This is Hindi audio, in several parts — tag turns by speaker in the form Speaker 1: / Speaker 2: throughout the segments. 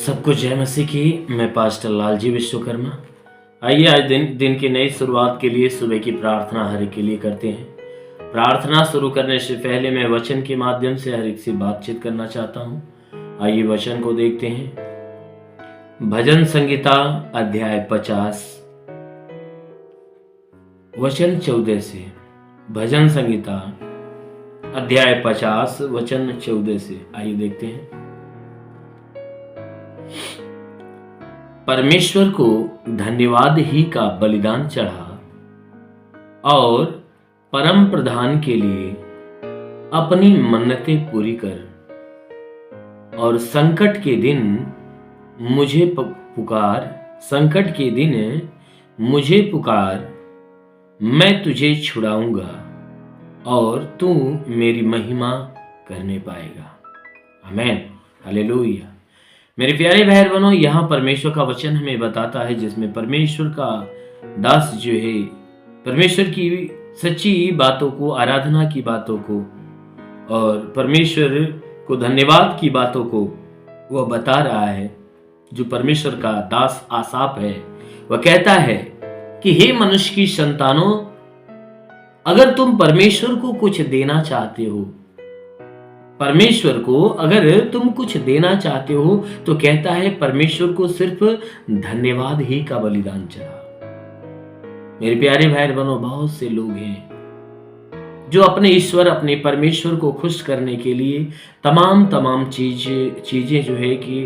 Speaker 1: सबको जय मसीह की। मैं पास्टर लालजी विश्वकर्मा। आइए आज दिन की नई शुरुआत के लिए सुबह की प्रार्थना हर एक के लिए करते हैं। प्रार्थना शुरू करने से पहले मैं वचन के माध्यम से हर एक से बातचीत करना चाहता हूँ। आइए वचन को देखते हैं। भजन संगीता अध्याय 50 वचन 14 से। भजन संगीता अध्याय 50 वचन 14 से। आइए देखते हैं। परमेश्वर को धन्यवाद ही का बलिदान चढ़ा और परम प्रधान के लिए अपनी मन्नतें पूरी कर। और संकट के दिन मुझे पुकार, मैं तुझे छुड़ाऊंगा और तू मेरी महिमा करने पाएगा। आमीन, हालेलुया। मेरे प्यारे भाई बहनों, यहाँ परमेश्वर का वचन हमें बताता है जिसमें परमेश्वर का दास जो है परमेश्वर की सच्ची बातों को, आराधना की बातों को और परमेश्वर को धन्यवाद की बातों को वह बता रहा है। जो परमेश्वर का दास आसाफ है वह कहता है कि हे मनुष्य की संतानों, अगर तुम परमेश्वर को कुछ देना चाहते हो, परमेश्वर को अगर तुम कुछ देना चाहते हो तो कहता है परमेश्वर को सिर्फ धन्यवाद ही का बलिदान चढ़ा। मेरे प्यारे भाई बहनों, बहुत से लोग हैं जो अपने ईश्वर, अपने परमेश्वर को खुश करने के लिए तमाम चीजें जो है कि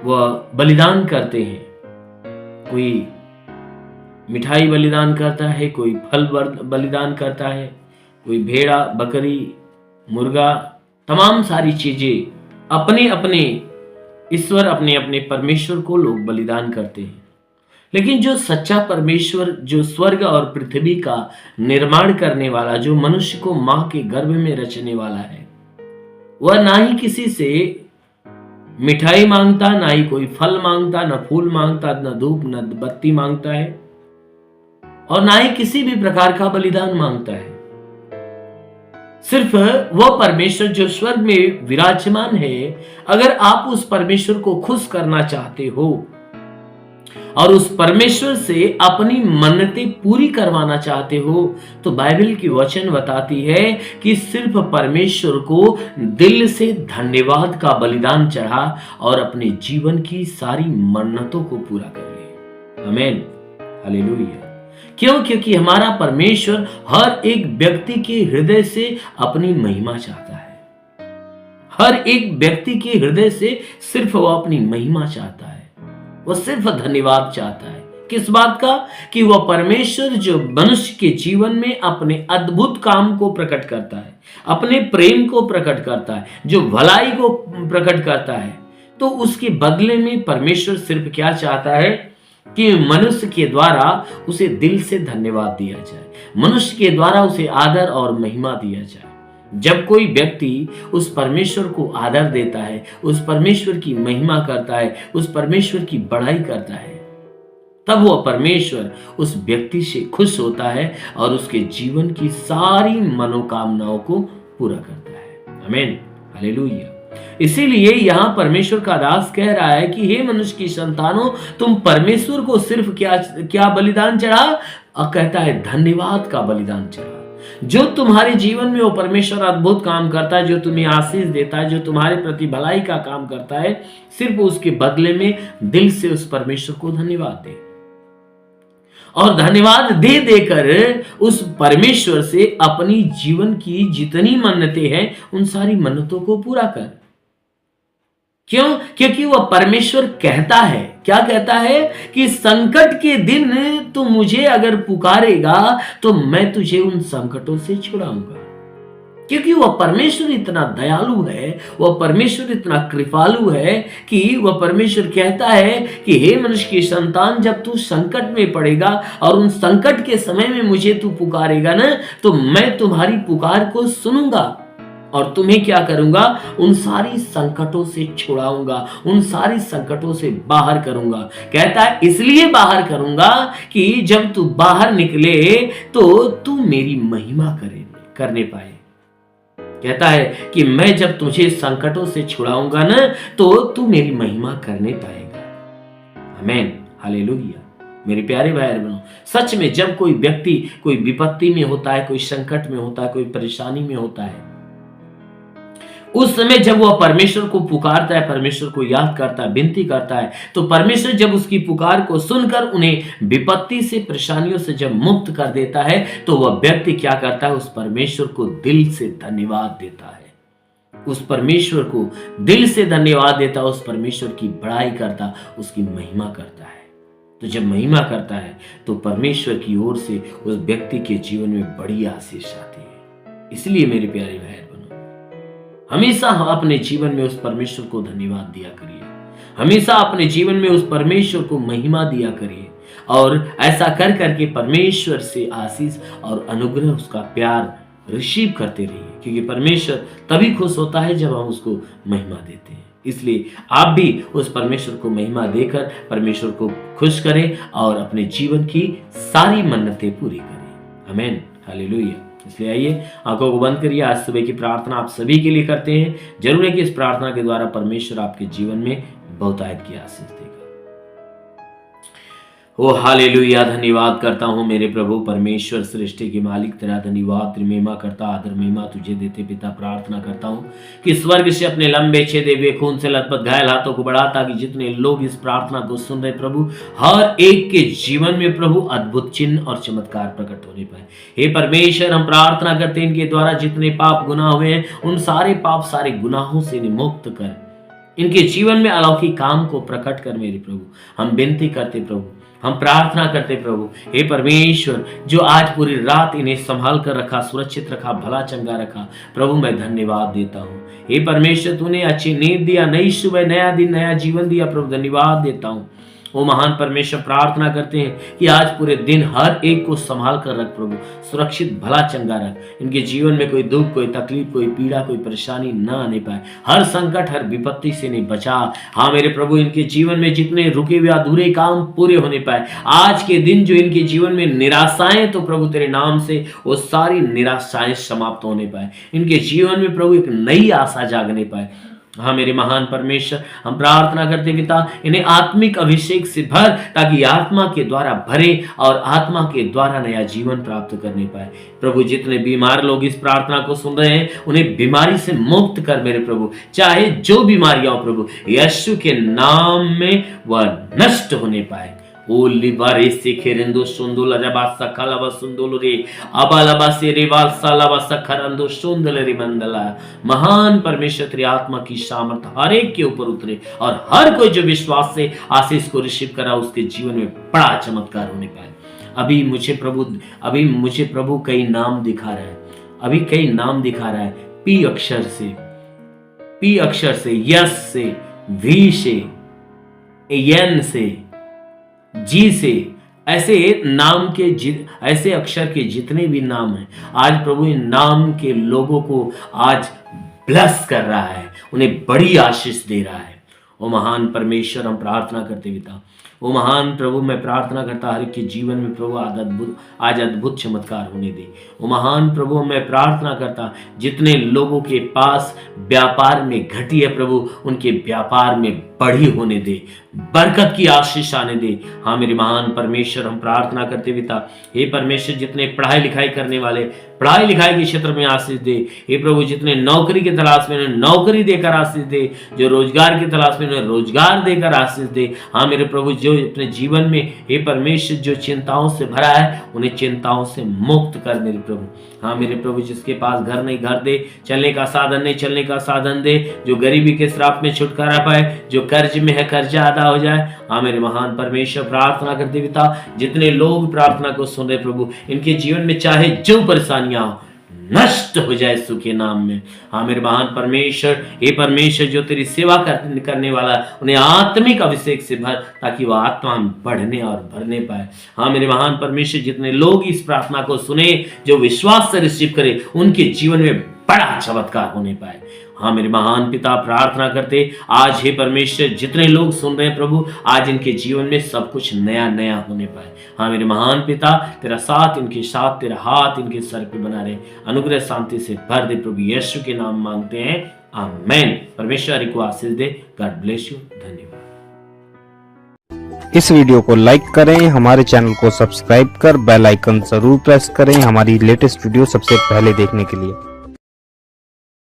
Speaker 1: वह बलिदान करते हैं। कोई मिठाई बलिदान करता है, कोई फल बलिदान करता है, कोई भेड़ा, बकरी, मुर्गा, तमाम सारी चीजें अपने अपने ईश्वर, अपने अपने परमेश्वर को लोग बलिदान करते हैं। लेकिन जो सच्चा परमेश्वर, जो स्वर्ग और पृथ्वी का निर्माण करने वाला, जो मनुष्य को मां के गर्भ में रचने वाला है, वह ना ही किसी से मिठाई मांगता, ना ही कोई फल मांगता, न फूल मांगता, न धूप न बत्ती मांगता है और ना ही किसी भी प्रकार का बलिदान मांगता है। सिर्फ वह परमेश्वर जो स्वर्ग में विराजमान है, अगर आप उस परमेश्वर को खुश करना चाहते हो और उस परमेश्वर से अपनी मन्नतें पूरी करवाना चाहते हो तो बाइबल की वचन बताती है कि सिर्फ परमेश्वर को दिल से धन्यवाद का बलिदान चढ़ा और अपने जीवन की सारी मन्नतों को पूरा कर ले। आमीन, हालेलुया। क्यों? क्योंकि हमारा परमेश्वर हर एक व्यक्ति के हृदय से अपनी महिमा चाहता है। हर एक व्यक्ति के हृदय से सिर्फ वो अपनी महिमा चाहता है, वो सिर्फ धन्यवाद चाहता है। किस बात का? कि वह परमेश्वर जो मनुष्य के जीवन में अपने अद्भुत काम को प्रकट करता है, अपने प्रेम को प्रकट करता है, जो भलाई को प्रकट करता है, तो उसके बदले में परमेश्वर सिर्फ क्या चाहता है कि मनुष्य के द्वारा उसे दिल से धन्यवाद दिया जाए, मनुष्य के द्वारा उसे आदर और महिमा दिया जाए। जब कोई व्यक्ति उस परमेश्वर को आदर देता है, उस परमेश्वर की महिमा करता है, उस परमेश्वर की बड़ाई करता है, तब वह परमेश्वर उस व्यक्ति से खुश होता है और उसके जीवन की सारी मनोकामनाओं को पूरा करता है। आमीन, हालेलुया। इसीलिए यहाँ परमेश्वर का दास कह रहा है कि हे मनुष्य की संतानों, तुम परमेश्वर को सिर्फ क्या बलिदान चढ़ा? और कहता है धन्यवाद का बलिदान चढ़ा। जो तुम्हारे जीवन में वो परमेश्वर अद्भुत काम करता है, जो तुम्हें आशीष देता है, जो तुम्हारे प्रति भलाई का काम करता है, सिर्फ उसके बदले में दिल से उस परमेश्वर को धन्यवाद दे और धन्यवाद दे देकर उस परमेश्वर से अपनी जीवन की जितनी मन्नतें हैं उन सारी मन्नतों को पूरा कर। क्यों? क्योंकि वह परमेश्वर कहता है, क्या कहता है कि संकट के दिन तू मुझे अगर पुकारेगा तो मैं तुझे उन संकटों से छुड़ाऊंगा। क्योंकि वह परमेश्वर इतना दयालु है, वह परमेश्वर इतना कृपालु है कि वह परमेश्वर कहता है कि हे मनुष्य की संतान, जब तू संकट में पड़ेगा और उन संकट के समय में मुझे तू पुकारेगा ना, तो मैं तुम्हारी पुकार को सुनूंगा और तुम्हें क्या करूंगा? उन सारी संकटों से छुड़ाऊंगा, उन सारी संकटों से बाहर करूंगा। कहता है इसलिए बाहर करूंगा कि जब तू बाहर निकले तो तू मेरी महिमा करने पाए। कहता है कि मैं जब तुझे संकटों से छुड़ाऊंगा ना, तो तू मेरी महिमा करने पाएगा। आमीन, हालेलुया। मेरे प्यारे भाई बहनों, सच में जब कोई व्यक्ति कोई विपत्ति में होता है, कोई संकट में होता है, कोई परेशानी में होता है, उस समय जब वह परमेश्वर को पुकारता है, परमेश्वर को याद करता है, विनती करता है, तो परमेश्वर जब उसकी पुकार को सुनकर उन्हें विपत्ति से, परेशानियों से जब मुक्त कर देता है, तो वह व्यक्ति क्या करता है? उस परमेश्वर को दिल से धन्यवाद देता है, उस परमेश्वर को दिल से धन्यवाद देता, उस परमेश्वर की बड़ाई करता, उसकी महिमा करता है। तो जब महिमा करता है तो परमेश्वर की ओर से उस व्यक्ति के जीवन में बड़ी आशीष आती है। इसलिए मेरे प्यारे भाई बहनों, हमेशा अपने जीवन में उस परमेश्वर को धन्यवाद दिया करिए, हमेशा अपने जीवन में उस परमेश्वर को महिमा दिया करिए, और ऐसा कर करके परमेश्वर से आशीष और अनुग्रह, उसका प्यार रिसीव करते रहिए, क्योंकि परमेश्वर तभी खुश होता है जब हम उसको महिमा देते हैं। इसलिए आप भी उस परमेश्वर को महिमा देकर परमेश्वर को खुश करें और अपने जीवन की सारी मन्नतें पूरी करें। आमीन, हालेलुया। इसलिए आइए आंखों को बंद करिए। आज सुबह की प्रार्थना आप सभी के लिए करते हैं। जरूर है कि इस प्रार्थना के द्वारा परमेश्वर आपके जीवन में बहुतायत की आशीष देगा। ओ हालेलुया, धन्यवाद करता हूँ मेरे प्रभु परमेश्वर, सृष्टि के मालिक, तेरा धन्यवाद, तेरी महिमा करता, आदर महिमा तुझे देते पिता। प्रार्थना करता हूँ कि स्वर्ग से अपने लंबे छेदे हुए खून से लथपथ घायल हाथों को बढ़ा, ताकि जितने लोग इस प्रार्थना को सुन रहे प्रभु, हर एक के जीवन में प्रभु अद्भुत चिन्ह और चमत्कार प्रकट होने पाए। हे परमेश्वर, हम प्रार्थना करते हैं इनके द्वारा जितने पाप गुनाह हुए हैं, उन सारे पाप, सारे गुनाहों से इन्हें मुक्त कर, इनके जीवन में अलौकिक काम को प्रकट कर मेरे प्रभु। हम विनती करते प्रभु, हम प्रार्थना करते प्रभु, हे परमेश्वर, जो आज पूरी रात इन्हें संभाल कर रखा, सुरक्षित रखा, भला चंगा रखा, प्रभु मैं धन्यवाद देता हूँ। हे परमेश्वर, तूने अच्छी नींद दिया, नई सुबह, नया दिन, नया जीवन दिया, प्रभु धन्यवाद देता हूँ। वो महान परमेश्वर, प्रार्थना करते हैं कि आज पूरे दिन हर एक को संभाल कर रख प्रभु, सुरक्षित भला चंगा रख, इनके जीवन में कोई दुख, कोई तकलीफ, कोई पीड़ा, कोई परेशानी न आने पाए, हर संकट, हर विपत्ति से नहीं बचा। हाँ मेरे प्रभु, इनके जीवन में जितने रुके हुए अधूरे काम पूरे होने पाए, आज के दिन जो इनके जीवन में निराशाएं, तो प्रभु तेरे नाम से वो सारी निराशाएं समाप्त होने पाए, इनके जीवन में प्रभु एक नई आशा जागने पाए। हाँ मेरे महान परमेश्वर, हम प्रार्थना करते पिता, इन्हें आत्मिक अभिषेक से भर, ताकि आत्मा के द्वारा भरे और आत्मा के द्वारा नया जीवन प्राप्त करने पाए। प्रभु जितने बीमार लोग इस प्रार्थना को सुन रहे हैं, उन्हें बीमारी से मुक्त कर मेरे प्रभु, चाहे जो बीमारियां हो प्रभु, यीशु के नाम में वह नष्ट होने पाए। ओली बारे से खेरेंदो सुंदुल रबा सकलवा सुंदुल रे अबालबा से रेवाल सालवा सखरंदो सुंदल रे मंडला। महान परमेश्वर तेरी आत्मा की सामर्थ हर एक के ऊपर उतरे, और हर कोई जो विश्वास से आशीष को रिसीव करा, उसके जीवन में बड़ा चमत्कार होने पाए। अभी मुझे प्रभु कई नाम दिखा रहा है, अभी कई नाम दिखा रहा है, पी अक्षर से, यस से, वी से, एन से, जी से, ऐसे नाम के ऐसे अक्षर के जितने भी नाम हैं, आज प्रभु इन नाम के लोगों को आज ब्लेस कर रहा है, उन्हें बड़ी आशीष दे रहा है। ओ महान परमेश्वर, हम प्रार्थना करते पिता, ओ महान प्रभु, मैं प्रार्थना करता हर एक के जीवन में प्रभु आज अद्भुत चमत्कार होने दे। ओ महान प्रभु, मैं प्रार्थना करता जितने लोगों के पास व्यापार में घटी है प्रभु, उनके व्यापार में बढ़ी होने दे, बरकत की आशीष आने दे। हाँ मेरे महान परमेश्वर, हम प्रार्थना करते पिता, हे परमेश्वर, जितने पढ़ाई लिखाई करने वाले पढ़ाई लिखाई के क्षेत्र में आशीष दे। हे प्रभु, जितने नौकरी की तलाश में उन्हें नौकरी देकर आशीष दे, जो रोजगार की तलाश में उन्हें रोजगार देकर आशीष दे। हाँ मेरे प्रभु, जो अपने जीवन में हे परमेश्वर जो चिंताओं से भरा है, उन्हें चिंताओं से मुक्त कर मेरे प्रभु। हाँ मेरे प्रभु, जिसके पास घर नहीं घर दे, चलने का साधन नहीं चलने का साधन दे, जो गरीबी के श्राप में छुटकारा पाए, जो कर्ज में है कर्जा अदा हो जाए। हाँ मेरे महान परमेश्वर, प्रार्थना करते पिता, जितने लोग प्रार्थना को सुन रहे प्रभु, इनके जीवन में चाहे जो परेशानियां हो, नष्ट हो जाए यीशु के नाम में। हाँ मेरे महान परमेश्वर, हे परमेश्वर, जो तेरी सेवा करने वाला, उन्हें आत्मिक अभिषेक से भर, ताकि वह आत्मा बढ़ने और भरने पाए। हाँ मेरे महान परमेश्वर, जितने लोग इस प्रार्थना को सुने, जो विश्वास से रिसीव करे, उनके जीवन में बड़ा चमत्कार होने पाए। हाँ मेरे महान पिता, प्रार्थना करते आज हे परमेश्वर, जितने लोग सुन रहे हैं प्रभु, आज इनके जीवन में सब कुछ नया नया होने पाए। हाँ मेरे महान पिता, तेरा साथ इनके साथ, तेरा हाथ इनके सर पे बना रहे, अनुग्रह शांति से भर दे प्रभु यीशु के नाम मांगते हैं, आमेन। परमेश्वर को आशीष दे। God bless you. धन्यवाद।
Speaker 2: इस वीडियो को लाइक करें, हमारे चैनल को सब्सक्राइब कर बेल आइकन जरूर प्रेस करें हमारी लेटेस्ट वीडियो सबसे पहले देखने के लिए।